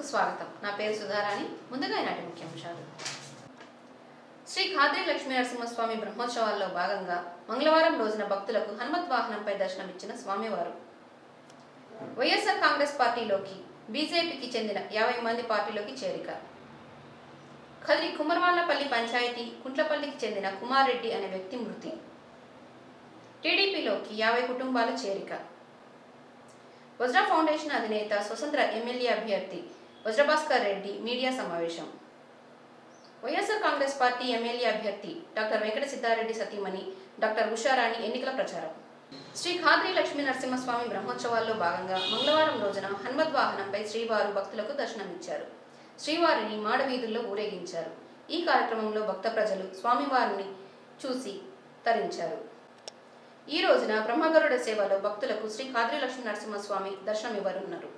కు స్వాగతం. నా పేరు సుధారాణి. ముందుగా ఈనాటి ముఖ్యాంశాలు. శ్రీ ఖాద్రి లక్ష్మీ నరసింహస్వామి బ్రహ్మోత్సవాల్లో భాగంగా మంగళవారం రోజున భక్తులకు హనుమత్ వాహనంపై దర్శనమిచ్చిన స్వామివారు వైఎస్ఆర్ కాంగ్రెస్ పార్టీలోకి బీజేపీకి చెందిన 50 మంది పార్టీలోకి చేరిక. ఖద్రి కుమరవాళ్లపల్లి పంచాయతీ కుంట్లపల్లికి చెందిన కుమార్ రెడ్డి అనే వ్యక్తి మృతి. టీడీపీలోకి 50 కుటుంబాలు చేరిక. వజ్ర ఫౌండేషన్ అధినేత స్వతంత్ర ఎమ్మెల్యే అభ్యర్థి వజ్రభాస్కర్ రెడ్డి మీడియా సమావేశం. వైఎస్ఆర్ కాంగ్రెస్ పార్టీ ఎమ్మెల్యే అభ్యర్థి డాక్టర్ వెంకట సిద్ధారెడ్డి సతీమణి డాక్టర్ ఉషారాణి ఎన్నికల ప్రచారం. శ్రీ ఖాద్రి లక్ష్మీ నరసింహస్వామి బ్రహ్మోత్సవాల్లో భాగంగా మంగళవారం రోజున హనుమత్ వాహనంపై శ్రీవారు భక్తులకు దర్శనమిచ్చారు. శ్రీవారిని మాడవీధుల్లో ఊరేగించారు. ఈ కార్యక్రమంలో భక్త ప్రజలు స్వామివారిని చూసి తరించారు. ఈ రోజున బ్రహ్మగరుడ సేవలో భక్తులకు శ్రీ ఖాద్రి లక్ష్మీ నరసింహస్వామి దర్శనమివ్వనున్నారు.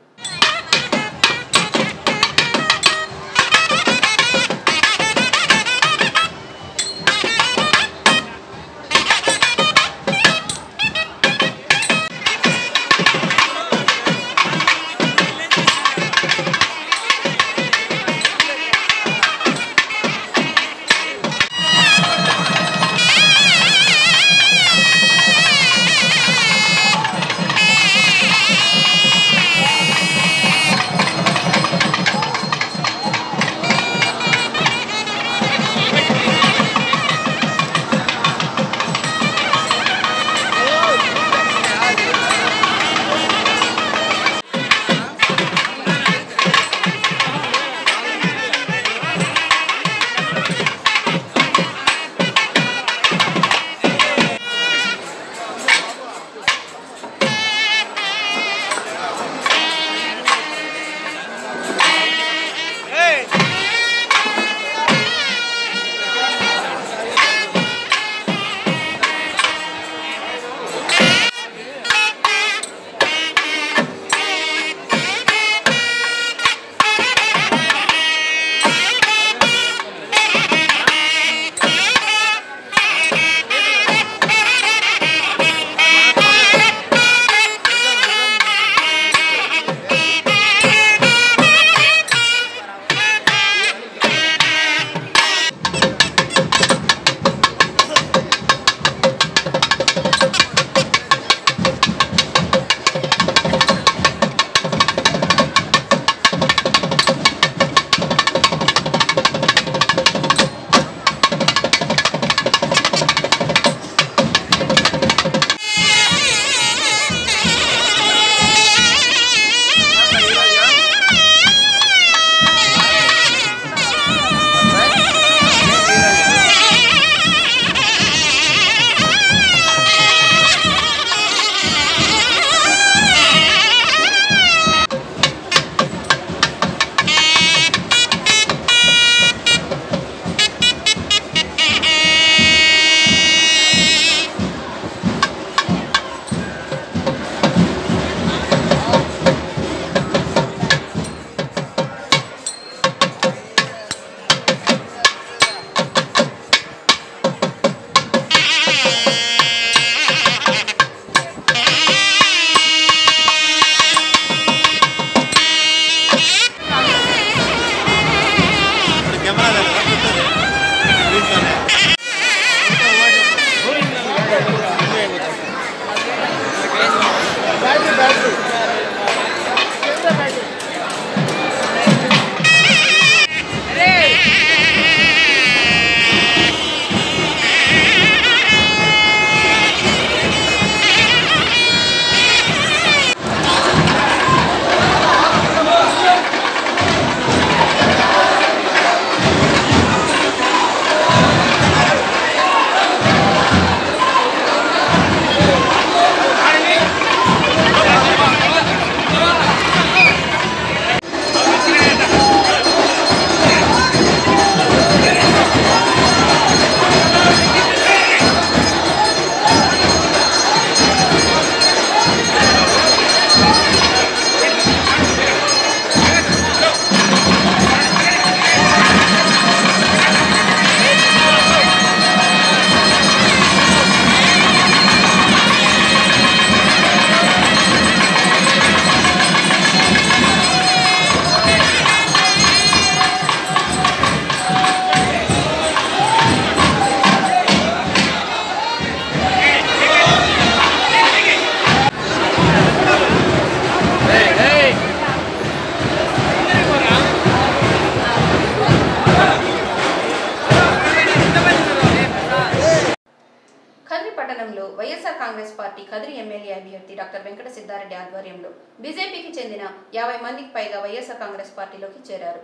డాక్టర్ వెంకట సిద్ధారెడ్డి ఆధ్వర్యంలో బీజేపీకి చెందిన 50 మందికి పైగా వైఎస్ఆర్ కాంగ్రెస్ పార్టీలోకి చేరారు.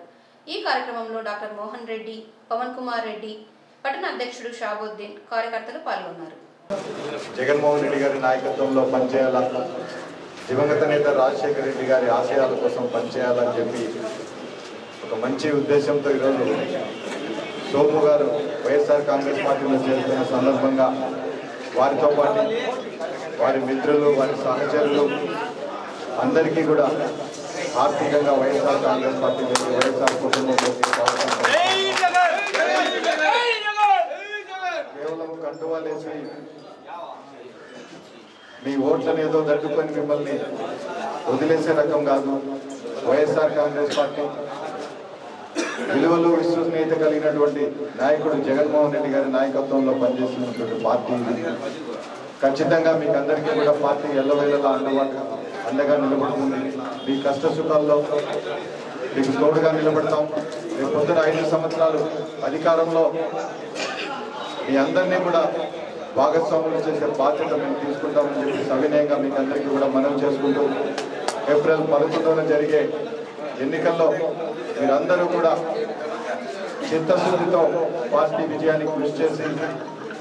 ఈ కార్యక్రమంలో డాక్టర్ మోహన్ రెడ్డి, పవన్ కుమార్ రెడ్డి, పట్టణ అధ్యక్షుడు షాబుద్దీన్, కార్యకర్తలు పాల్గొన్నారు. జగన్మోహన్ రెడ్డి గారి నాయకత్వంలో పనిచేయాలని, దివంగత నేత రాజశేఖర రెడ్డి గారి ఆశయాల కోసం పనిచేయాలని చెప్పి ఒక మంచి ఉద్దేశంతో ఈరోజు సోము గారు వైఎస్ఆర్ కాంగ్రెస్ పార్టీలో చేరుతున్న సందర్భంగా వారితో పాటు వారి మిత్రులు, వారి సహచరులు అందరికీ కూడా ఆర్థికంగా వైఎస్ఆర్ కాంగ్రెస్ పార్టీలోకి, వైఎస్ఆర్ కుటుంబంలోకి కేవలం కండువాలేసి మీ ఓట్లను ఏదో దట్టుకొని మిమ్మల్ని వదిలేసే రకం కాదు. వైఎస్ఆర్ కాంగ్రెస్ పార్టీ విలువలు, విశ్వసనీయత కలిగినటువంటి నాయకుడు జగన్మోహన్ రెడ్డి గారి నాయకత్వంలో పనిచేస్తున్నటువంటి పార్టీ ఇది. ఖచ్చితంగా మీకు అందరికీ కూడా పార్టీ ఎల్లవేళలా అండగా నిలబడుతుంది. మీ కష్ట సుఖాల్లో మీకు తోడుగా నిలబడతాం. రేపు పొద్దున 5 సంవత్సరాలు అధికారంలో మీ అందరినీ కూడా భాగస్వాములు చేసే బాధ్యత మేము తీసుకుంటామని చెప్పి సవినయంగా మీకు అందరికీ కూడా మనవి చేసుకుంటూ, ఏప్రిల్ 11న జరిగే ఎన్నికల్లో మీరందరూ కూడా చిత్తశుద్ధితో పార్టీ విజయానికి కృషి చేసి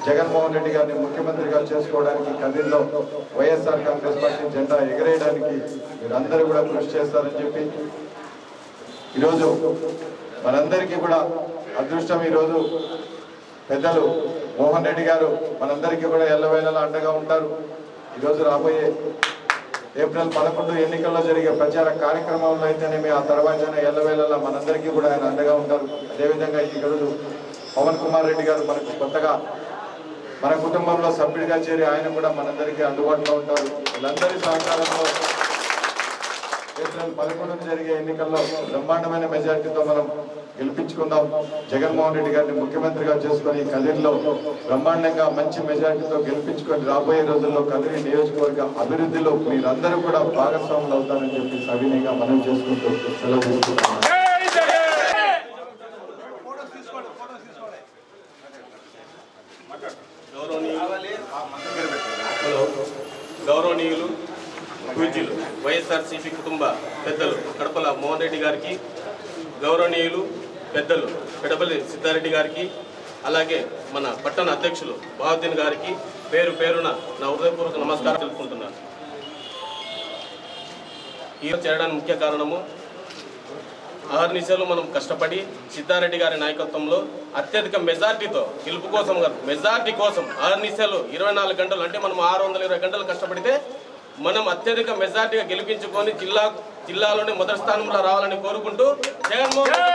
జగన్మోహన్ రెడ్డి గారిని ముఖ్యమంత్రిగా చేసుకోవడానికి, కదిరిలో వైఎస్ఆర్ కాంగ్రెస్ పార్టీ జెండా ఎగరేయడానికి మీరందరూ కూడా కృషి చేస్తారని చెప్పి, ఈరోజు మనందరికీ కూడా అదృష్టం, ఈరోజు పెద్దలు మోహన్ రెడ్డి గారు మనందరికీ కూడా ఎల్లవేళలా అండగా ఉంటారు. ఈరోజు రాబోయే ఏప్రిల్ 11 ఎన్నికల్లో జరిగే ప్రచార కార్యక్రమంలో అయితేనేమి, ఆ తర్వాత ఎల్లవేళలా మనందరికీ కూడా ఆయన అండగా ఉంటారు. అదేవిధంగా ఈరోజు పవన్ కుమార్ రెడ్డి గారు మనకు కొత్తగా మన కుటుంబంలో సభ్యుడిగా చేరి ఆయన కూడా మనందరికీ అందుబాటులో ఉంటారు. వీళ్ళందరి సహకారంలో ఏప్రిల్ 11 జరిగే ఎన్నికల్లో బ్రహ్మాండమైన మెజార్టీతో మనం గెలిపించుకుందాం. జగన్మోహన్ రెడ్డి గారిని ముఖ్యమంత్రిగా చేసుకొని కదిరిలో బ్రహ్మాండంగా మంచి మెజార్టీతో గెలిపించుకొని రాబోయే రోజుల్లో కదిరి నియోజకవర్గ అభివృద్ధిలో మీరందరూ కూడా భాగస్వాములు అవుతారని చెప్పి సవినయంగా మనం చేసుకుంటూ సెలవు తీసుకుంటున్నాం. గౌరవనీయులు పూజ్యులు వైఎస్ఆర్సీపీ కుటుంబ పెద్దలు కడపల మోహన్ రెడ్డి గారికి, గౌరవనీయులు పెద్దలు పెడపల్లి సిద్ధారెడ్డి గారికి, అలాగే మన పట్టణ అధ్యక్షులు బావుద్దీన్ గారికి పేరు పేరున నా హృదయపూర్వక నమస్కారం తెలుపుకుంటున్నాను. ఈరోజు చేరడానికి ముఖ్య కారణము, ఆహర్నిశలు మనం కష్టపడి సిద్ధారెడ్డి గారి నాయకత్వంలో అత్యధిక మెజార్టీతో గెలుపు కోసం మెజార్టీ కోసం ఆహర్నిశలు 24 గంటలు అంటే మనం 620 గంటలు కష్టపడితే మనం అత్యధిక మెజార్టీగా గెలిపించుకొని జిల్లాలోనే మొదటి స్థానంలో రావాలని కోరుకుంటూ జగన్మోహన్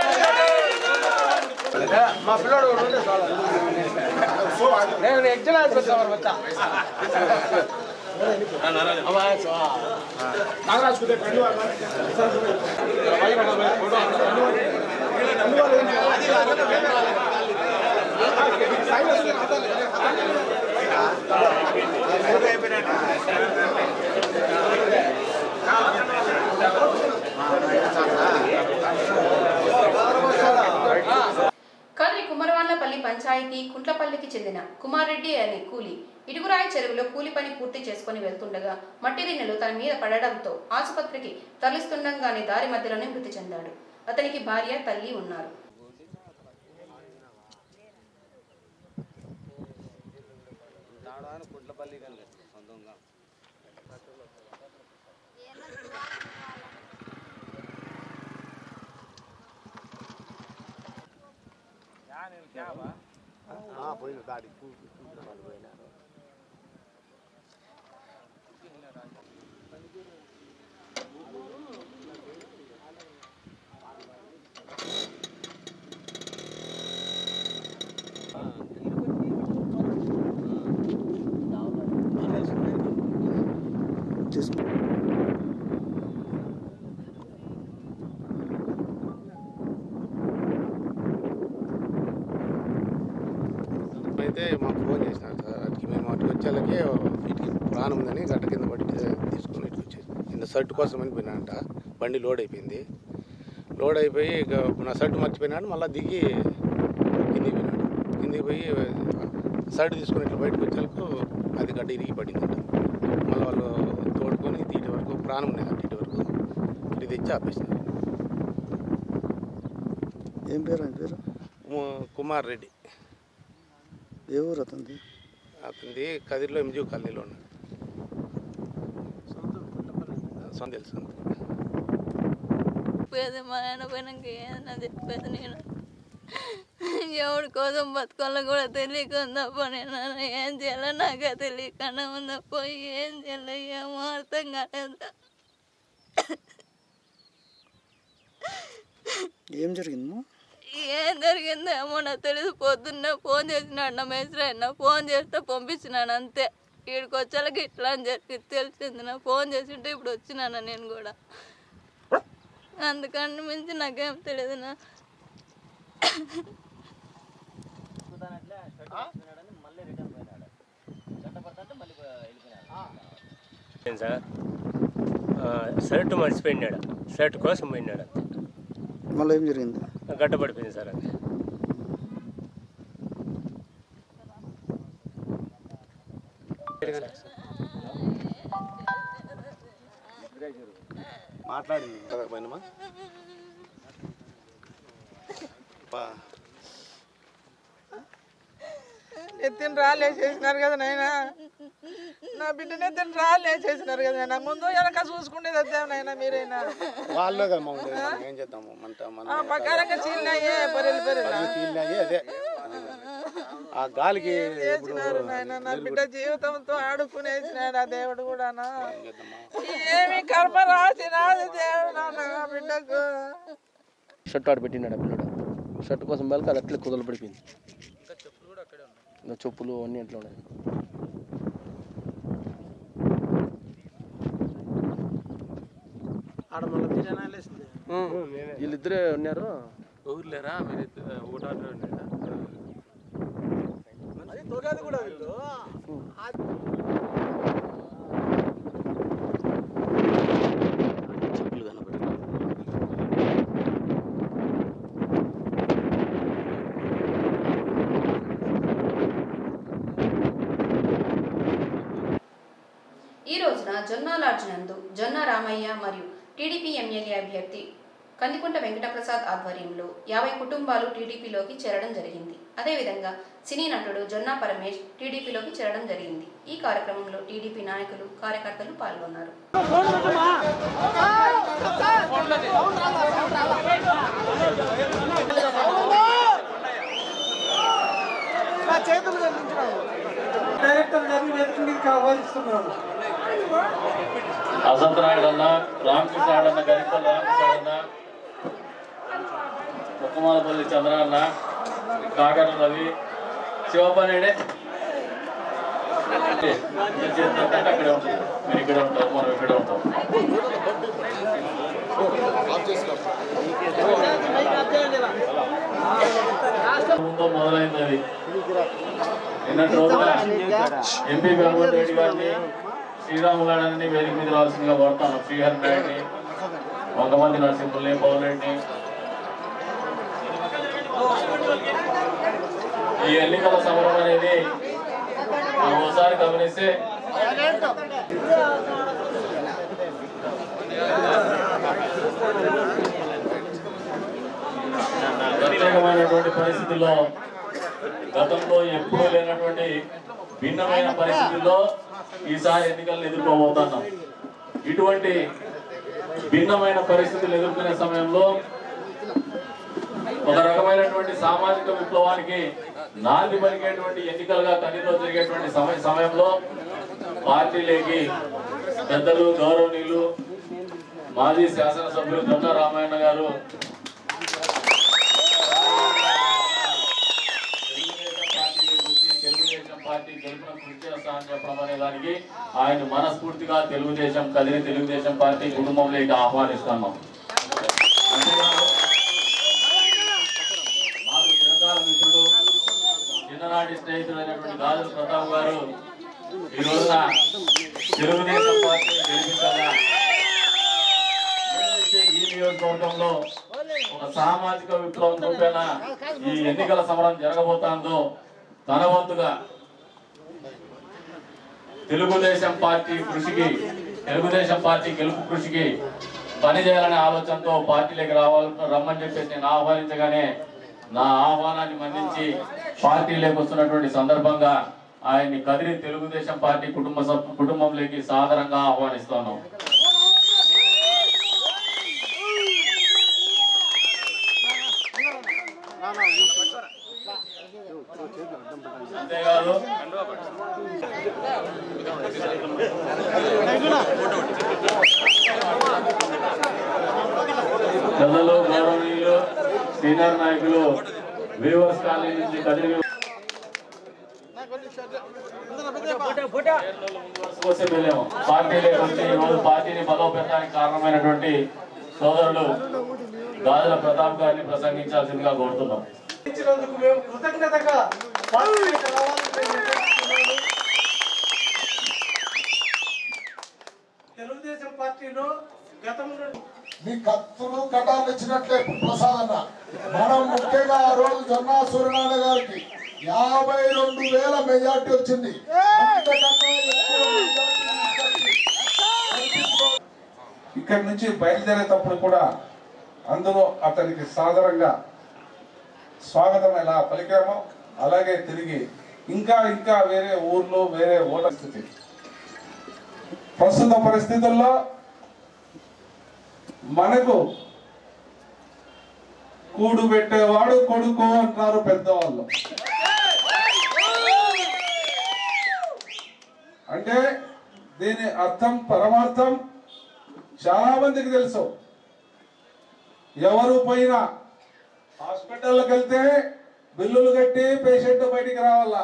కదిరి కుమరవాన్లపల్లి పంచాయతీ కుంట్లపల్లికి చెందిన కుమార్ రెడ్డి అనే కూలి ఇడుగురాయి చెరువులో కూలి పని పూర్తి చేసుకుని వెళ్తుండగా మట్టి దిన్నెలు తన మీద పడడంతో ఆసుపత్రికి తరలిస్తుండగానే దారి మధ్యలోనే మృతి చెందాడు. అతనికి భార్య, తల్లి ఉన్నారు. అయితే మాకు ఫోన్ చేసినారు సార్. అటుకి మేము అటు వచ్చేళ్ళకి ఇటుకి ప్రాణం ఉందని గట్ట కింద పట్టి తీసుకుని ఇటుకు వచ్చేసి కింద షర్ట్ కోసం అని పోయినానంట. బండి లోడ్ అయిపోయింది. లోడ్ అయిపోయి ఇక నా షర్ట్ మర్చిపోయినాడు. మళ్ళీ దిగి కిందికి పోయినాడు. కిందికి పోయి షర్ట్ తీసుకుని ఇట్లా బయటకు వచ్చేందుకు అది గడ్డ ఇరిగి పడిందంట. మళ్ళీ వాళ్ళు తోడుకొని ఇటు వరకు ప్రాణం ఉన్నదంట, ఇటు వరకు ఇటు తెచ్చి ఆపేసినారు. ఏం పేరు ఆయన పేరు? కుమార్ రెడ్డి. ఏ ఊరు అతనిది? అతనిది కదిరిలో ఎంజీ కాలనీలో ఉన్నాడు. తెలుసు చెప్పేది మా ఆయన పోయినాక ఏదైనా చెప్పేది నేను ఎవరి కోసం బతుకోవాలో కూడా తెలియకుందప్ప నేను ఏం చేయాలో నాకే తెలియకుండా ఉందప్ప. ఏం చేయాలో ఏమో అర్థం కాలేదు. ఏం జరిగింది? ఏం జరిగిందేమో నాకు తెలియదు. పొద్దున్నే ఫోన్ చేసినాడు నా మేస్త్రి అన్న. ఫోన్ చేస్తే పంపించినాను అంతే. వీడికి వచ్చేలాగా ఇట్లా అని చెప్పి తెలిసింది. నా ఫోన్ చేసింటే ఇప్పుడు వచ్చినాను నేను కూడా. అందుకని మించి నాకేం తెలియదు. సార్ షర్ట్ మర్చిపోయినాడు, షర్ట్ కోసం పోయినాడు. మళ్ళీ ఏం జరిగింది? గడ్డపడిపోయింది సార్. అది మాట్లాడింది కదా పైనమా. ఎత్తిన రాలేసేసినారు కదా నాయన. నా బిడ్డని ఎత్తిన రాలేసేసినారు కదా నాయన. ముందు వెనక చూసుకునేది అదే నాయన మీరైనా. వాళ్ళే కదా ఏం చేద్దాము పక్కరంగా చీలినాయే చీలినాయి. అదే ఆ గాలికి వేసినారు నాయన. నా బిడ్డ జీవితంతో ఆడుకునేసినాడు ఆ దేవుడు కూడా. ఏమి కర్మ రాసినాది దేవుడు నా బిడ్డకు. షర్ట్ ఆడ పెట్టినాడు ఆ పిల్లడు. షర్ట్ కోసం వెళ్ళక అది అట్లే కుదలు పడిపోయింది. ఇంకా చెప్పులు అన్నీ అట్లా ఉన్నాయి. వీళ్ళిద్దరే ఉన్నారు. ఊరు లేరా మీరు? ఒకటారు కూడా చెప్పులు కనబడి ఈ రోజున జొన్న లాడ్జ్ నందు జొన్న రామయ్య మరియు టీడీపీ ఎమ్మెల్యే అభ్యర్థి కందికుంట వెంకటప్రసాద్ ఆధ్వర్యంలో 50 కుటుంబాలు టీడీపీలోకి చేరడం జరిగింది. అదేవిధంగా సినీ నటుడు జొన్న పరమేష్ టీడీపీలోకి చేరడం జరిగింది. ఈ కార్యక్రమంలో టీడీపీ నాయకులు, కార్యకర్తలు పాల్గొన్నారు. అసంతనాయుడు అన్న, రామకృష్ణాడు అన్న, గరికల రామకృష్ణాడు అన్న, ముక్కమాలపల్లి చంద్ర అన్న, కాకర రవి, శివపనేడే అక్కడే ఉంటుంది. మీరు ఇక్కడే ఉంటాం, మనం ఇక్కడే ఉంటాం. ముందు మొదలైంది అది. నిన్నటి రోజున ఎంపీ గంగోత్రి రెడ్డి గారిని, శ్రీరాములాడని వేదిక మీద రావాల్సిందిగా కోరుతాను. శ్రీహరి నాయుడిని, వంగమంది నరసింహుల్ని, పౌరెడ్డిని. ఈ ఎన్నికల సమరం అనేది మనం ఒకసారి గమనిస్తే ప్రత్యేకమైనటువంటి పరిస్థితుల్లో, గతంలో ఎప్పుడూ లేనటువంటి భిన్నమైన పరిస్థితుల్లో ఈసారి ఎన్నికలను ఎదుర్కోబోతున్నాం. ఇటువంటి భిన్నమైన పరిస్థితులు ఎదుర్కొనే సమయంలో ఒక రకమైనటువంటి సామాజిక విప్లవానికి నాంది పలికేటువంటి ఎన్నికలుగా కన్నీలో జరిగేటువంటి సమయంలో పార్టీలోకి పెద్దలు, గౌరవనీయులు, మాజీ శాసనసభ్యులు జొన్న రామయ్య గారు తెలుగుదేశం పార్టీ గెలుపున కృషి చేస్తా అని చెప్పడం అనే దానికి ఆయన మనస్ఫూర్తిగా తెలుగుదేశం కదిరి తెలుగుదేశం పార్టీ కుటుంబంలోకి ఆహ్వానిస్తున్నాం. మాకు చిరకాల మిత్రుడు, చిన్ననాటి స్నేహితుడైనటువంటి గాజుల ప్రతాప్ గారు ఈ రోజున తెలుగుదేశం పార్టీ గెలిపించాలా, ఈ నియోజకవర్గంలో ఒక సామాజిక విప్లవం రూపేణ ఈ ఎన్నికల సమరం జరగబోతుందో తన వంతుగా తెలుగుదేశం పార్టీ గెలుపు కృషికి పనిచేయాలనే ఆలోచనతో పార్టీలోకి రమ్మని చెప్పేసి నేను ఆహ్వానించగానే నా ఆహ్వానాన్ని మన్నించి పార్టీలోకి వస్తున్నటువంటి సందర్భంగా ఆయన్ని కదిరి తెలుగుదేశం పార్టీ కుటుంబంలోకి సాదరంగా ఆహ్వానిస్తున్నాం. అంతేకాదు పెద్దలు గౌరవనీయులు సీనియర్ నాయకులు వీవర్స్ కాలనీ నుంచి కదిరి కోసం వెళ్ళాము. పార్టీలోకి వచ్చి ఈరోజు పార్టీని బలోపేతానికి కారణమైనటువంటి సోదరులు గాజుల ప్రతాప్ గారిని ప్రసంగించాల్సిందిగా కోరుతున్నాం. తెలుగుదేశం పార్టీలో గతంలో మీ కత్తులు కటాలు ఇచ్చినట్లే ప్రసాద్ అన్న. మనం ముఖ్యంగా ఆ రోజు జొన్నా సూర్యనారాయణ గారికి 52,000 మెజార్టీ వచ్చింది. ఇక్కడి నుంచి బయలుదేరేటప్పుడు కూడా అందరూ అతనికి సాదరంగా స్వాగతం ఎలా పలికామో అలాగే తిరిగి ఇంకా వేరే ఊర్లో వేరే ఓట్ల స్థితి. ప్రస్తుత పరిస్థితుల్లో మనకు కూడు పెట్టేవాడు కొడుకు అంటారు పెద్దవాళ్ళు. అంటే దీని అర్థం పరమార్థం చాలా మందికి తెలుసు. ఎవరు పోయినా హాస్పిటల్కి వెళ్తే బిల్లులు కట్టి పేషెంట్ బయటికి రావాలా.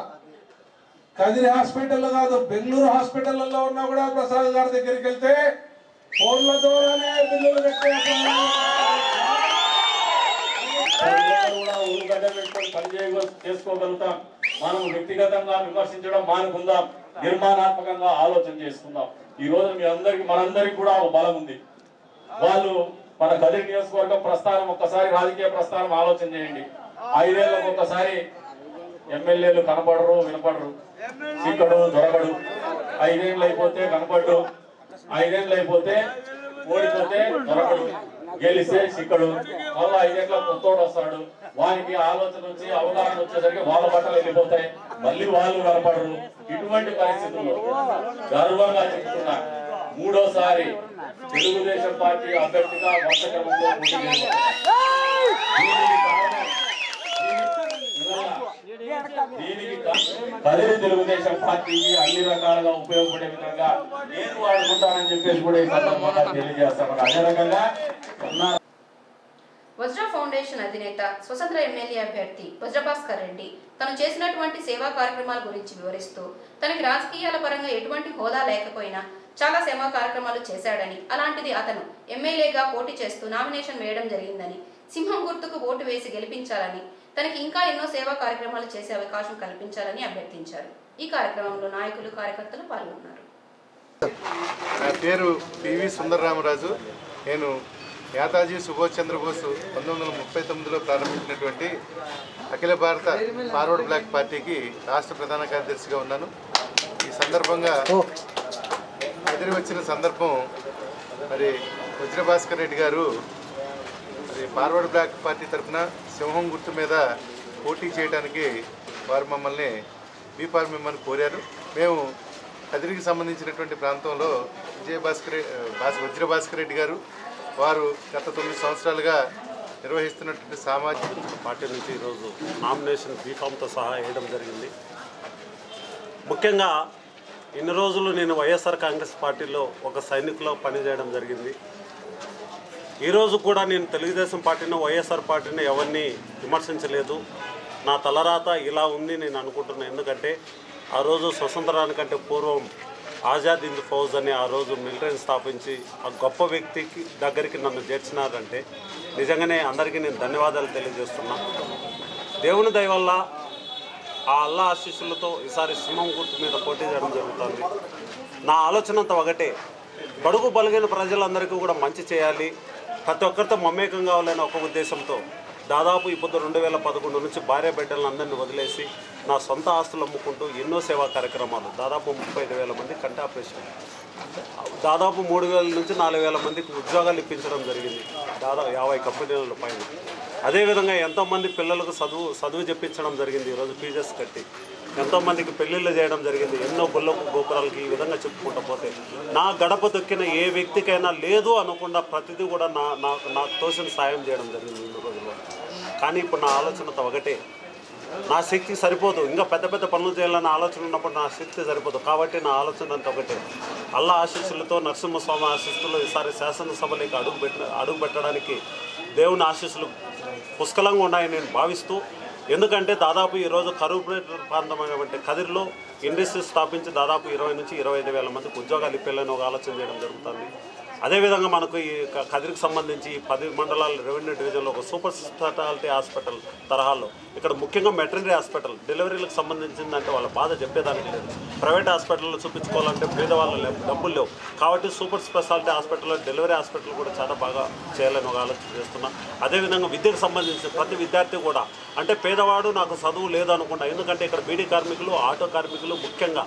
కదిరి హాస్పిటల్ కాదు, బెంగళూరు హాస్పిటల్లో ఉన్నా కూడా ప్రసాద్ గారి దగ్గరికి వెళ్తే ఫోన్ల ద్వారానే బిల్లులు కట్టే చేసుకోగలుగుతాం. మనం వ్యక్తిగతంగా విమర్శించడం మానుకుందాం, నిర్మాణాత్మకంగా ఆలోచన చేసుకుందాం. ఈ రోజు మీ అందరికి మనందరికి కూడా ఒక బలం ఉంది. వాళ్ళు మన కదిరి నియోజకవర్గం ప్రస్థానం ఒక్కసారి రాజకీయ ప్రస్థానం ఆలోచన చేయండి. 5 ఏళ్ళకు ఒక్కసారి ఎమ్మెల్యేలు కనపడరు, వినపడరు, చిక్కడు దొరకడు. 5 ఏళ్ళు అయిపోతే కనపడ్డు, 5 ఏళ్ళు అయిపోతే ఓడిపోతే దొరకడు, గెలిస్తే చిక్కడు, మళ్ళీ 5 ఏళ్ళ కొత్తోడు వస్తాడు. వానికి ఆలోచన వచ్చి అవగాహన వచ్చేసరికి వాళ్ళ బట్టలు వెళ్ళిపోతాయి, మళ్ళీ వాళ్ళు కనపడరు. ఇటువంటి పరిస్థితుల్లో గర్వంగా చెప్తున్నా, 3వ తెలుగుదేశం పార్టీ అభ్యర్థిగా వరుస క్రమంలో పోటీ కదిరి తెలుగుదేశం పార్టీకి అన్ని రకాలుగా ఉపయోగపడే విధంగా నేను వాడుకుంటానని చెప్పేసి కూడా ఈ సందర్భంగా తెలియజేస్తాను. అదే రకంగా వజ్ర ఫౌండేషన్ అధినేత స్వతంత్ర ఎమ్మెల్యే అభ్యర్థి వజ్రభాస్కర్ రెడ్డి తను చేసినటువంటి సేవా కార్యక్రమాల గురించి వివరిస్తూ తనకి రాజకీయాల పరంగా ఎటువంటి హోదా లేకపోయినా చాలా సేవా కార్యక్రమాలు చేశాడని, అలాంటిది అతను ఎమ్మెల్యేగా పోటీ చేస్తూ నామినేషన్ వేయడం జరిగిందని, సింహం గుర్తుకు ఓటు వేసి గెలిపించాలని, తనకి ఇంకా ఎన్నో సేవా కార్యక్రమాలు చేసే అవకాశం కల్పించాలని అభ్యర్థించారు. ఈ కార్యక్రమంలో నాయకులు, కార్యకర్తలు పాల్గొన్నారు. నా పేరు పివి సుందరరామరాజు. నేను నేతాజీ సుభాష్ చంద్రబోస్ 1939లో ప్రారంభించినటువంటి అఖిల భారత ఫార్వర్డ్ బ్లాక్ పార్టీకి రాష్ట్ర ప్రధాన కార్యదర్శిగా ఉన్నాను. ఈ సందర్భంగా ఎదురు వచ్చిన సందర్భం మరి వజ్రభాస్కర్ రెడ్డి గారు మరి ఫార్వర్డ్ బ్లాక్ పార్టీ తరఫున సింహం గుర్తు మీద పోటీ చేయడానికి వారు మమ్మల్ని మిమ్మల్ని కోరారు. మేము కదిరికి సంబంధించినటువంటి ప్రాంతంలో వజ్రభాస్కర్ రెడ్డి గారు వారు గత 9 సంవత్సరాలుగా నిర్వహిస్తున్నటువంటి సామాజిక పార్టీ నుంచి ఈరోజు నామినేషన్ బీఫామ్తో సహా వేయడం జరిగింది. ముఖ్యంగా ఇన్ని రోజులు నేను వైఎస్ఆర్ కాంగ్రెస్ పార్టీలో ఒక సైనికులో పనిచేయడం జరిగింది. ఈరోజు కూడా నేను తెలుగుదేశం పార్టీని, వైఎస్ఆర్ పార్టీని ఎవరిని విమర్శించలేదు. నా తలరాత ఇలా ఉంది నేను అనుకుంటున్నాను. ఎందుకంటే ఆ రోజు స్వతంత్రానికంటే పూర్వం ఆజాద్ హింద్ ఫౌజ్ అని ఆ రోజు మిలిటరీని స్థాపించి ఆ గొప్ప వ్యక్తికి దగ్గరికి నన్ను చేర్చినారంటే నిజంగానే అందరికీ నేను ధన్యవాదాలు తెలియజేస్తున్నా. దేవుని దయ వల్ల ఆ అల్లా ఆశీస్సులతో ఈసారి సింహం గుర్తు మీద పోటీ చేయడం జరుగుతుంది. నా ఆలోచన అంతా ఒకటే, బడుగు బలగైన ప్రజలందరికీ కూడా మంచి చేయాలి, ప్రతి ఒక్కరితో మమేకం కావాలనే ఒక ఉద్దేశంతో దాదాపు ఇప్పుడు 2011 నుంచి భార్య బిడ్డలను అందరినీ వదిలేసి నా సొంత ఆస్తులు అమ్ముకుంటూ ఎన్నో సేవా కార్యక్రమాలు, దాదాపు 35,000 మంది కంటి ఆపరేషన్, దాదాపు 3,000 నుంచి 4,000 మందికి ఉద్యోగాలు ఇప్పించడం జరిగింది, దాదాపు 50 కంపెనీల పైన. అదేవిధంగా ఎంతోమంది పిల్లలకు చదువు చెప్పించడం జరిగింది. ఈరోజు ఫీజెస్ కట్టి ఎంతోమందికి పెళ్ళిళ్ళు చేయడం జరిగింది. ఎన్నో గుళ్ళకు గోపురాలకి ఈ విధంగా చెప్పుకుంటూ పోతే నా గడప తొక్కిన ఏ వ్యక్తికైనా లేదు అనకుండా ప్రతిదీ కూడా నాకు తోసిన సాయం చేయడం జరిగింది ఈ రోజుల్లో. కానీ ఇప్పుడు నా ఆలోచనతో ఒకటే, నా శక్తి సరిపోదు, ఇంకా పెద్ద పెద్ద పనులు చేయాలన్న ఆలోచన ఉన్నప్పుడు నా శక్తి సరిపోదు. కాబట్టి నా ఆలోచన అంతా ఒకటే, అల్లా ఆశీస్సులతో, నరసింహస్వామి ఆశీస్సులు ఈసారి శాసనసభలోకి అడుగు పెట్టడానికి దేవుని ఆశీస్సులు పుష్కలంగా ఉన్నాయని నేను భావిస్తూ, ఎందుకంటే దాదాపు ఈరోజు కరువు ప్రాంతమైనటువంటి కదిరిలో ఇండస్ట్రీ స్థాపించి దాదాపు 20 నుంచి 25,000 మందికి ఉద్యోగాలు ఇప్పేయాలని ఒక ఆలోచన చేయడం జరుగుతుంది. అదేవిధంగా మనకు ఈ కదిరికి సంబంధించి 10 మండలాల రెవెన్యూ డివిజన్లో ఒక సూపర్ స్పెషాలిటీ హాస్పిటల్ తరహాలో, ఇక్కడ ముఖ్యంగా మెటర్నరీ హాస్పిటల్, డెలివరీలకు సంబంధించిందంటే వాళ్ళ బాధ చెప్పేదానికి లేదు. ప్రైవేట్ హాస్పిటల్లో చూపించుకోవాలంటే పేదవాళ్ళు డబ్బులు లేవు. కాబట్టి సూపర్ స్పెషాలిటీ హాస్పిటల్లో డెలివరీ హాస్పిటల్ కూడా చాలా బాగా చేయాలని ఒక ఆలోచన చేస్తున్నాం. అదేవిధంగా విద్యకు సంబంధించి ప్రతి విద్యార్థి కూడా, అంటే పేదవాడు నాకు చదువు లేదు అనుకుంటా, ఎందుకంటే ఇక్కడ బీడీ కార్మికులు, ఆటో కార్మికులు ముఖ్యంగా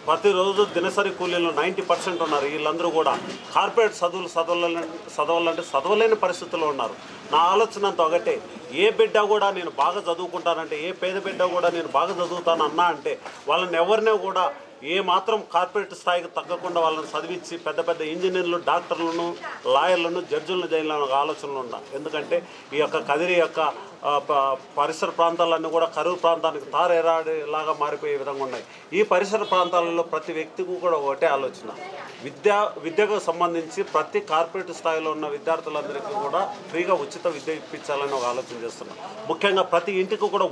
ప్రతిరోజు దినసరి కూలీలు 90% ఉన్నారు. వీళ్ళందరూ కూడా కార్పొరేట్ చదవాలంటే చదవలేని పరిస్థితుల్లో ఉన్నారు. నా ఆలోచన అంతా ఒకటే, ఏ బిడ్డ కూడా నేను బాగా చదువుకుంటానంటే, ఏ పేద బిడ్డ కూడా నేను బాగా చదువుతాను అన్నా అంటే వాళ్ళని ఎవరినే కూడా ఏ మాత్రం కార్పొరేట్ స్థాయికి తగ్గకుండా వాళ్ళని చదివించి పెద్ద పెద్ద ఇంజనీర్లు, డాక్టర్లను, లాయర్లను, జడ్జులను చేయాలని ఒక ఆలోచనలు ఉంటా. ఎందుకంటే ఈ యొక్క కదిరి యొక్క పరిసర ప్రాంతాలన్నీ కూడా కరువు ప్రాంతానికి తారేరాడిలాగా మారిపోయే విధంగా ఉన్నాయి. ఈ పరిసర ప్రాంతాలలో ప్రతి వ్యక్తికి కూడా ఒకటే ఆలోచన, విద్యకు సంబంధించి ప్రతి కార్పొరేట్ స్థాయిలో ఉన్న విద్యార్థులందరికీ కూడా ఫ్రీగా ఉచిత విద్య ఇప్పించాలని ఒక ఆలోచన చేస్తున్నాం. ముఖ్యంగా ప్రతి ఇంటికి కూడా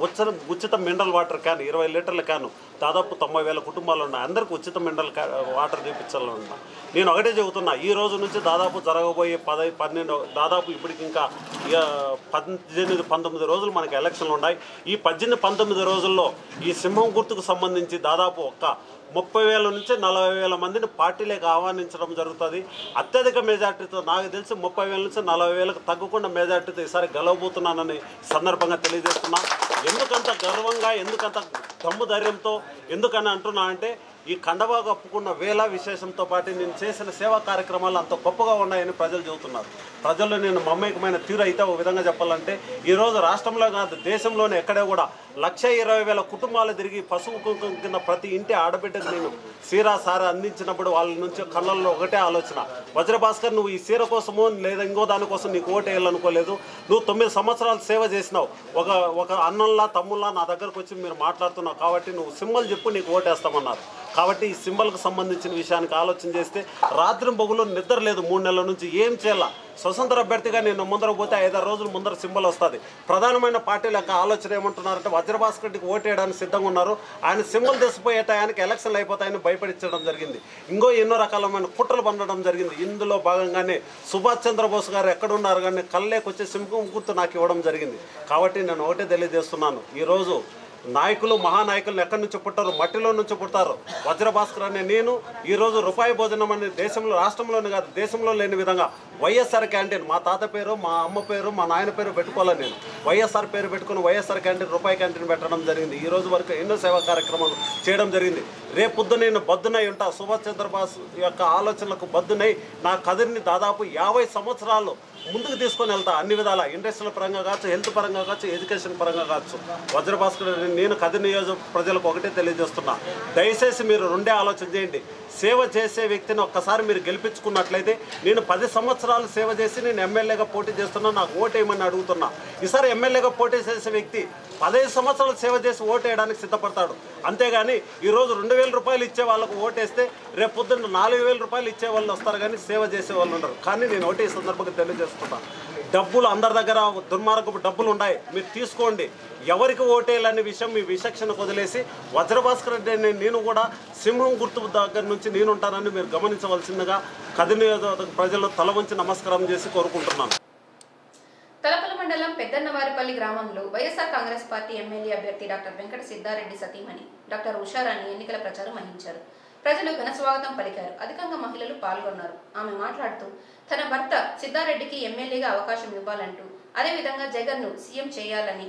ఉచిత మినరల్ వాటర్ క్యాన్, 20 లీటర్ల క్యాను, దాదాపు 90,000 కుటుంబాలు ఉన్నాయి, అందరికీ ఉచిత మినరల్ వాటర్ చూపించాలని ఉన్నా. నేను ఒకటే చెబుతున్నా, ఈ రోజు నుంచి దాదాపు జరగబోయే 10-12 దాదాపు ఇప్పటికి ఇంకా 18-19 రోజులు మనకి ఎలక్షన్లు ఉన్నాయి. ఈ 18-19 రోజుల్లో ఈ సింహం గుర్తుకు సంబంధించి దాదాపు 30,000 నుంచి 40,000 మందిని పార్టీలోకి ఆహ్వానించడం జరుగుతుంది. అత్యధిక మెజార్టీతో, నాకు తెలిసి 30,000 నుంచి 40,000కు తగ్గకుండా మెజార్టీతో ఈసారి గెలవబోతున్నానని సందర్భంగా తెలియజేస్తున్నా. ఎందుకంత గర్వంగా, ఎందుకంత దమ్ము ధైర్యంతో ఎందుకని అంటున్నా అంటే, ఈ కండవా కప్పుకున్న వేళ విశేషంతో పాటు నేను చేసిన సేవా కార్యక్రమాలు అంత గొప్పగా ఉన్నాయని ప్రజలు చెబుతున్నారు. ప్రజల్లో నేను మమ్మకమైన తీరు అయితే ఒక విధంగా చెప్పాలంటే, ఈరోజు రాష్ట్రంలో కాదు దేశంలోనే ఎక్కడే కూడా 1,20,000 కుటుంబాలు తిరిగి పసుపు కుంకుమ కింద ప్రతి ఇంటి ఆడబిడ్డకు నేను సీరా సారా అందించినప్పుడు వాళ్ళ నుంచి కళ్ళల్లో ఒకటే ఆలోచన, వజ్రభాస్కర్ నువ్వు ఈ సీర కోసమో లేదా ఇంకో దానికోసం నీకు ఓటు వేయాలనుకోలేదు, నువ్వు 9 సంవత్సరాలు సేవ చేసినావు, ఒక అన్నంలా తమ్ముళ్ళ నా దగ్గరకు వచ్చి మీరు మాట్లాడుతున్నావు, కాబట్టి నువ్వు సింబల్ చెప్పు నీకు ఓటేస్తామన్నారు. కాబట్టి ఈ సింబల్కి సంబంధించిన విషయానికి ఆలోచన చేస్తే రాత్రి బొగులు నిద్ర లేదు 3 నెలల నుంచి. ఏం చేయాల, స్వతంత్ర అభ్యర్థిగా నేను ముందర పోతే 5-6 రోజులు ముందర సింబల్ వస్తుంది. ప్రధానమైన పార్టీల యొక్క ఆలోచన ఏమంటున్నారంటే, వజ్రభాస్కర్ రెడ్డికి ఓటేయడానికి సిద్ధంగా ఉన్నారు, ఆయన సింబల్ తెసిపోయే టయానికి ఎలక్షన్లు అయిపోతాయని భయపడించడం జరిగింది. ఇంకో ఎన్నో రకాలమైన కుట్రలు పండడం జరిగింది. ఇందులో భాగంగానే సుభాష్ చంద్రబోస్ గారు ఎక్కడున్నారు కానీ కళ్ళేకొచ్చే సింహం గుర్తు నాకు ఇవ్వడం జరిగింది. కాబట్టి నేను ఒకటే తెలియజేస్తున్నాను, ఈరోజు నాయకులు, మహానాయకులను ఎక్కడి నుంచి పుట్టారు, మట్టిలో నుంచి పుడతారు. వజ్రభాస్కర్ అనే నేను ఈరోజు రూపాయి భోజనం అనే దేశంలో, రాష్ట్రంలోనే కాదు దేశంలో లేని విధంగా వైఎస్ఆర్ క్యాంటీన్, మా తాత పేరు, మా అమ్మ పేరు, మా నాయన పేరు పెట్టుకోవాలని నేను వైఎస్ఆర్ పేరు పెట్టుకుని వైఎస్ఆర్ క్యాంటీన్, రూపాయి క్యాంటీన్ పెట్టడం జరిగింది. ఈ రోజు వరకు ఎన్నో సేవా కార్యక్రమాలు చేయడం జరిగింది. రేపు పొద్దున నేను బద్దునై ఉంటా, సుభాష్ చంద్రబోస్ యొక్క ఆలోచనలకు బద్దునై నా కదిరిని దాదాపు 50 సంవత్సరాలు ముందుకు తీసుకొని వెళ్తా. అన్ని విధాల ఇండస్ట్రియల్ పరంగా కావచ్చు, హెల్త్ పరంగా కావచ్చు, ఎడ్యుకేషన్ పరంగా కావచ్చు. వజ్రభాస్కర్ నేను కదిరి నియోజక ప్రజలకు ఒకటే తెలియజేస్తున్నా, దయచేసి మీరు రెండే ఆలోచన చేయండి. సేవ చేసే వ్యక్తిని ఒక్కసారి మీరు గెలిపించుకున్నట్లయితే, నేను 10 సంవత్సరాలు సేవ చేసి నేను ఎమ్మెల్యేగా పోటీ చేస్తున్నా, నాకు ఓటేయమని అడుగుతున్నా. ఈసారి ఎమ్మెల్యేగా పోటీ చేసే వ్యక్తి 15 సంవత్సరాలు సేవ చేసి ఓటేయడానికి సిద్ధపడతాడు. అంతేగాని ఈరోజు 2,000 రూపాయలు ఇచ్చే వాళ్ళకు ఓటేస్తే రేపు పొద్దున్న 4,000 రూపాయలు ఇచ్చే వాళ్ళు వస్తారు, కానీ సేవ చేసే వాళ్ళు ఉండరు. కానీ నేను ఒకటే సందర్భంగా తెలియజేస్తున్నా, డబ్బులు అందరి దగ్గర దుర్మార్గపు డబ్బులు ఉన్నాయి, మీరు తీసుకోండి. ఎవరికి ఓటేయాలనే విషయం మీ విచక్షణకు వదిలేసి, వజ్రభాస్కర్ రెడ్డి నేను కూడా సింహం గుర్తు దగ్గర నుంచి నేను ఉంటానని మీరు గమనించవలసిందిగా కదిరి నియోజకవర్గ ప్రజలు తల వంచి నమస్కారం చేసి కోరుకుంటున్నాను. తలపల మండలం పెద్దన్నవారిపల్లి గ్రామంలో వైఎస్ఆర్ కాంగ్రెస్ పార్టీ ఎమ్మెల్యే అభ్యర్థి డాక్టర్ వెంకట సిద్ధారెడ్డి సతీమణి డాక్టర్ ఉషారాణి ఎన్నికల ప్రచారం వహించారు. ప్రజలు ఘన స్వాగతం పలికారు. అధికంగా మహిళలు పాల్గొన్నారు. ఆమె మాట్లాడుతూ తన భర్త సిద్ధారెడ్డికి ఎమ్మెల్యేగా అవకాశం ఇవ్వాలంటూ, అదేవిధంగా జగన్ను సీఎం చేయాలని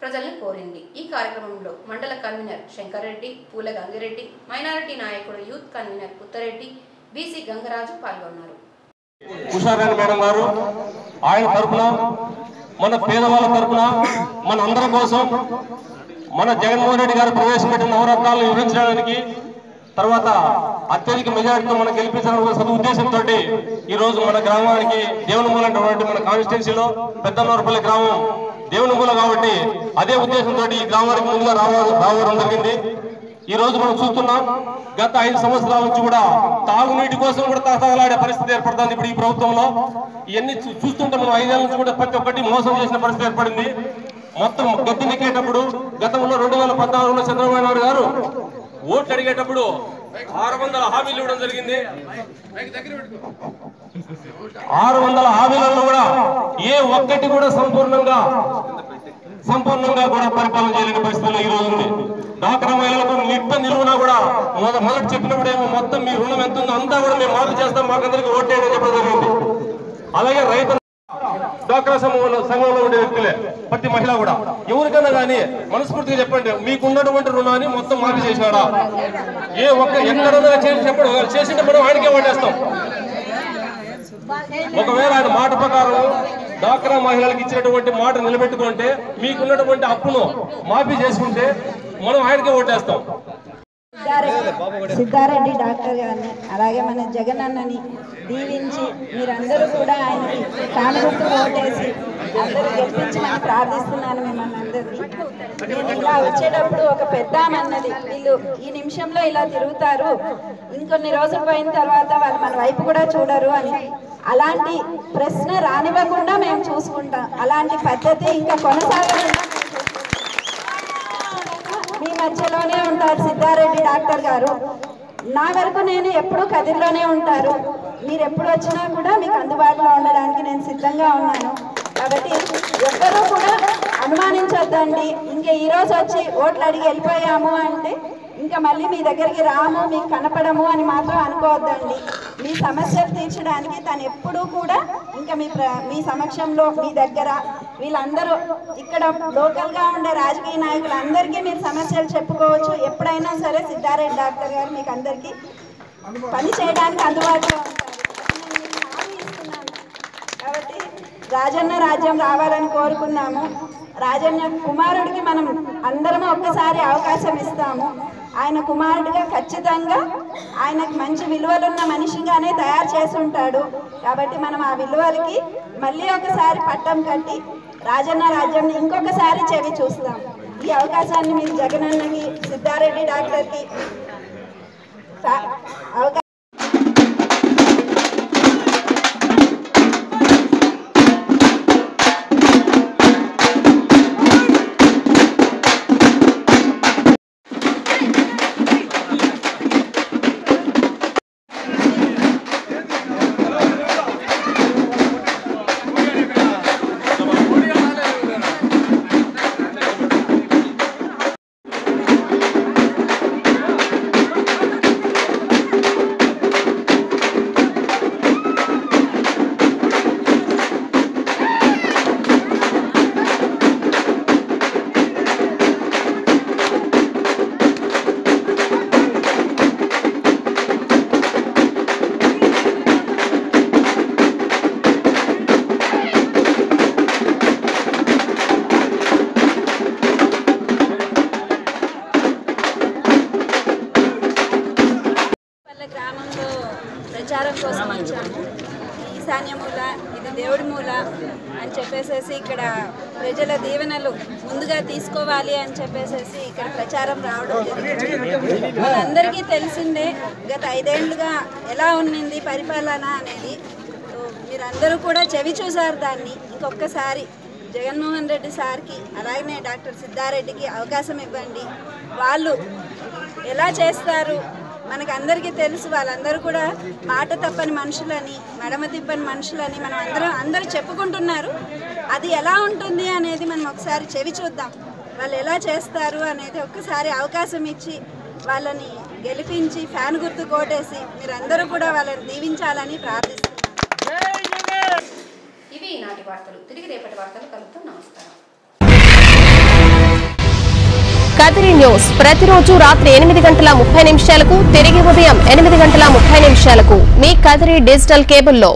ప్రజల్ని కోరింది. ఈ కార్యక్రమంలో మండల కన్వీనర్ శంకర్ రెడ్డి, పూల గంగిరెడ్డి, మైనారిటీ నాయకుడు యూత్ కన్వీనర్ పుత్తరెడ్డి, బీసీ గంగరాజు పాల్గొన్నారు. ఉషారాణి మేడం గారు ఆయన తరఫున, మన పేదవాళ్ళ తరఫున, మన అందరి కోసం మన జగన్మోహన్ రెడ్డి గారు ప్రవేశపెట్టిన నవరత్నాలను వివరించడానికి, తర్వాత అత్యధిక మెజారిటీతో మనం గెలిపించాలనే సదుద్దేశంతో ఈ రోజు మన గ్రామానికి దేవునిమూల మన కాన్స్టిట్యున్సీలో పెద్దన్నవరపల్లి గ్రామం దేవునిమూల కాబట్టి అదే ఉద్దేశంతో ఈ గ్రామానికి ముందుగా రావడం జరిగింది. ఈ రోజు మనం చూస్తున్నాం, గత 5 సంవత్సరాల నుంచి కూడా తాగునీటి కోసం కూడా తహతహలాడే పరిస్థితి ఏర్పడుతుంది. ఇప్పుడు ఈ ప్రభుత్వంలో ఇవన్నీ చూస్తుంటే మనం 5 ఏళ్ల నుంచి కూడా ప్రతి ఒక్కటి మోసం చేసిన పరిస్థితి ఏర్పడింది. మొత్తం గద్దెనెక్కేటప్పుడు గతంలో 2014లో చంద్రబాబు నాయుడు గారు ఓట్లు అడిగేటప్పుడు 600 హామీలు ఇవ్వడం జరిగింది. 600 హామీలలో కూడా ఏ ఒక్కటి కూడా సంపూర్ణంగా కూడా పరిపాలన చేయలేని పరిస్థితుల్లో ఈ రోజు ఉంది. డాక్రా మహిళలకు నిట్ట నిలువునా కూడా మొదటి చెప్పినప్పుడు ఏమో మొత్తం మీ రుణం ఎంత ఉందో అంతా కూడా మేము మాఫీ చేస్తాం, మాకందరికీ ఓటేయని చెప్పడం జరిగింది. అలాగే రైతు డాక్రా సంఘంలో ఉండే వ్యక్తులే ప్రతి మహిళ కూడా ఎవరికైనా కానీ మనస్ఫూర్తిగా చెప్పండి, మీకున్నటువంటి రుణాన్ని మొత్తం మాఫీ చేసినారా? ఏ ఒక్క ఎక్కడన్నా చెప్పడం చేసింటే మనం ఆయనకే ఓటేస్తాం. ఒకవేళ ఆయన మాట ప్రకారం డాక్రా మహిళలకు ఇచ్చినటువంటి మాట నిలబెట్టుకుంటే, మీకున్నటువంటి అప్పును మాఫీ చేసుకుంటే మనం ఆయనకే ఓటేస్తాం. సిద్ధారెడ్డి డాక్టర్ గారిని అలాగే మన జగన్ అన్నని దీవించి మీరందరూ కూడా ఆయనకి కానుగుర్తు ఓటేసి అందరూ గెలిపించమని ప్రార్థిస్తున్నాను మిమ్మల్ని అందరినీ. నేను ఇలా వచ్చేటప్పుడు ఒక పెద్ద అన్నది, వీళ్ళు ఈ నిమిషంలో ఇలా తిరుగుతారు, ఇంకొన్ని రోజులు పోయిన తర్వాత వాళ్ళు మన వైపు కూడా చూడరు అని. అలాంటి ప్రశ్న రానివ్వకుండా మేము చూసుకుంటాం. అలాంటి పద్ధతి ఇంకా కొనసాగకుండా మీ మధ్యలోనే ఉంటారు సిద్ధారెడ్డి డాక్టర్ గారు. నా వరకు నేను ఎప్పుడూ కదిరిలోనే ఉంటారు. మీరు ఎప్పుడు వచ్చినా కూడా మీకు అందుబాటులో ఉండడానికి నేను సిద్ధంగా ఉన్నాను. కాబట్టి ఎవ్వరూ కూడా అనుమానించొద్దండి. ఇంకా ఈరోజు వచ్చి ఓట్లు అడిగి వెళ్ళిపోయాము అంటే ఇంకా మళ్ళీ మీ దగ్గరికి రాము, మీకు కనపడము అని మాత్రం అనుకోవద్దండి. మీ సమస్యలు తీర్చడానికి తను ఎప్పుడూ కూడా ఇంకా మీ సమక్షంలో మీ దగ్గర వీళ్ళందరూ ఇక్కడ లోకల్గా ఉండే రాజకీయ నాయకులందరికీ మీరు సమస్యలు చెప్పుకోవచ్చు. ఎప్పుడైనా సరే సిద్ధారెడ్డి డాక్టర్ గారు మీకు అందరికీ పని చేయడానికి అందుబాటులో ఉంటారు. కాబట్టి రాజన్న రాజ్యం రావాలని కోరుకున్నాము. రాజన్న కుమారుడికి మనం అందరం ఒక్కసారి అవకాశం ఇస్తాము. ఆయన కుమారుడిగా ఖచ్చితంగా ఆయనకు మంచి విలువలున్న మనిషిగానే తయారు చేసి ఉంటాడు. కాబట్టి మనం ఆ విలువలకి మళ్ళీ ఒకసారి పట్టం కట్టి రాజన్న రాజ్యంని ఇంకొకసారి చెవి చూస్తాం. ఈ అవకాశాన్ని మీరు జగనన్నకి, సిద్ధారెడ్డి డాక్టర్కి అవకాశం ప్రచారం కోసం వచ్చాము. ఈశాన్య మూల, ఇది దేవుడి మూల అని చెప్పేసేసి ఇక్కడ ప్రజల దీవెనలు ముందుగా తీసుకోవాలి అని చెప్పేసేసి ఇక్కడ ప్రచారం రావడం జరిగింది. మనందరికీ తెలిసిందే గత 5 ఏళ్ళుగా ఎలా ఉన్నింది పరిపాలన అనేది. మీరందరూ కూడా చెవి చూసారు దాన్ని. ఇంకొకసారి జగన్మోహన్ రెడ్డి సార్కి అలాగే డాక్టర్ సిద్ధారెడ్డికి అవకాశం ఇవ్వండి. వాళ్ళు ఎలా చేస్తారు మనకు అందరికీ తెలుసు. వాళ్ళందరూ కూడా మాట తప్పని మనుషులని, మడమ తిప్పని మనుషులని మనం అందరూ చెప్పుకుంటున్నారు. అది ఎలా ఉంటుంది అనేది మనం ఒకసారి చెవి చూద్దాం. వాళ్ళు ఎలా చేస్తారు అనేది ఒక్కసారి అవకాశం ఇచ్చి వాళ్ళని గెలిపించి ఫ్యాన్ గుర్తు కోటేసి మీరందరూ కూడా వాళ్ళని దీవించాలని ప్రార్థిస్తున్నాను. ఇవి ఈనాటి వార్తలు. తిరిగి రేపటి వార్తలు కలుద్దాం. నమస్కారం. కదిరి న్యూస్ ప్రతిరోజు రాత్రి 8:30 తిరిగి ఉదయం 8:30 మీ కదిరి డిజిటల్ కేబుల్లో.